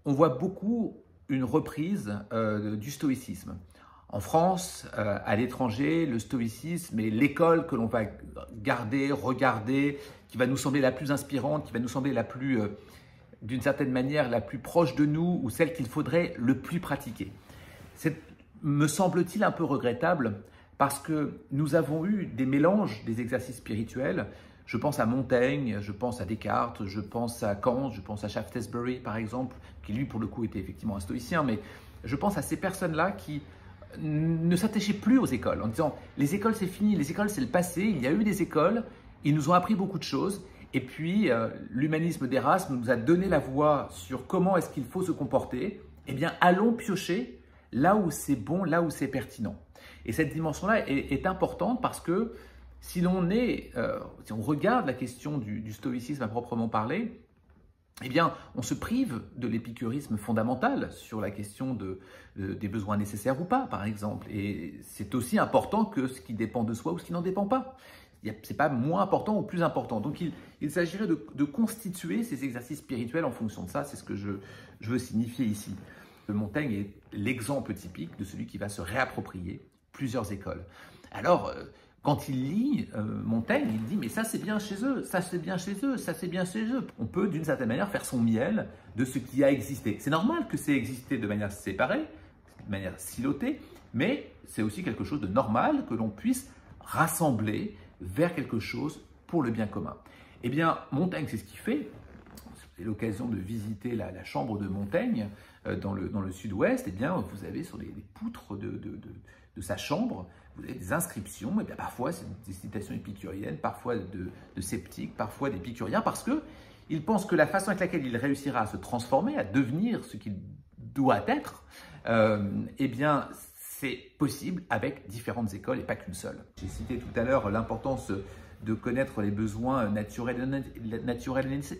on voit beaucoup une reprise du stoïcisme. En France, à l'étranger, le stoïcisme est l'école que l'on va garder, regarder, qui va nous sembler la plus inspirante, qui va nous sembler la plus, d'une certaine manière, la plus proche de nous ou celle qu'il faudrait le plus pratiquer. C'est, me semble-t-il, un peu regrettable parce que nous avons eu des mélanges des exercices spirituels. Je pense à Montaigne, je pense à Descartes, je pense à Kant, je pense à Shaftesbury par exemple, qui lui pour le coup était effectivement un stoïcien, mais je pense à ces personnes-là qui ne s'attachaient plus aux écoles en disant les écoles c'est fini, les écoles c'est le passé, il y a eu des écoles, ils nous ont appris beaucoup de choses et puis l'humanisme d'Erasme nous a donné la voie sur comment est-ce qu'il faut se comporter. Eh bien allons piocher là où c'est bon, là où c'est pertinent. Et cette dimension-là est importante parce que si l'on si on regarde la question du stoïcisme à proprement parler, eh bien, on se prive de l'épicurisme fondamental sur la question des besoins nécessaires ou pas, par exemple. Et c'est aussi important que ce qui dépend de soi ou ce qui n'en dépend pas. Ce n'est pas moins important ou plus important. Donc, il s'agirait de constituer ces exercices spirituels en fonction de ça. C'est ce que je veux signifier ici. Montaigne est l'exemple typique de celui qui va se réapproprier plusieurs écoles. Alors, quand il lit Montaigne, il dit « mais ça c'est bien chez eux, ça c'est bien chez eux, ça c'est bien chez eux ». On peut d'une certaine manière faire son miel de ce qui a existé. C'est normal que c'est existé de manière séparée, de manière silotée, mais c'est aussi quelque chose de normal que l'on puisse rassembler vers quelque chose pour le bien commun. Eh bien, Montaigne, c'est ce qu'il fait. C'est l'occasion de visiter la chambre de Montaigne dans le sud-ouest. Eh bien, vous avez sur les poutres de sa chambre, vous avez des inscriptions, et bien parfois c'est des citations épicuriennes, parfois de sceptiques, parfois d'épicuriens, parce qu'il pense que la façon avec laquelle il réussira à se transformer, à devenir ce qu'il doit être, eh bien c'est possible avec différentes écoles et pas qu'une seule. J'ai cité tout à l'heure l'importance de connaître les besoins naturels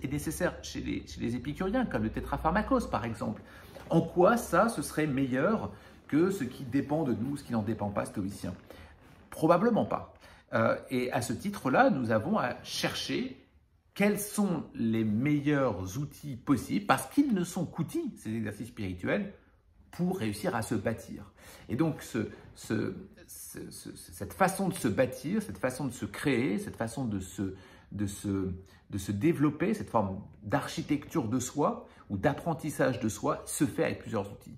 et nécessaires chez les épicuriens, comme le tétrapharmakos par exemple. En quoi ça, ce serait meilleur que ce qui dépend de nous, ce qui n'en dépend pas, stoïcien? Probablement pas. Et à ce titre-là, nous avons à chercher quels sont les meilleurs outils possibles, parce qu'ils ne sont qu'outils, ces exercices spirituels, pour réussir à se bâtir. Et donc, cette façon de se bâtir, cette façon de se créer, cette façon de se développer, cette forme d'architecture de soi ou d'apprentissage de soi, se fait avec plusieurs outils.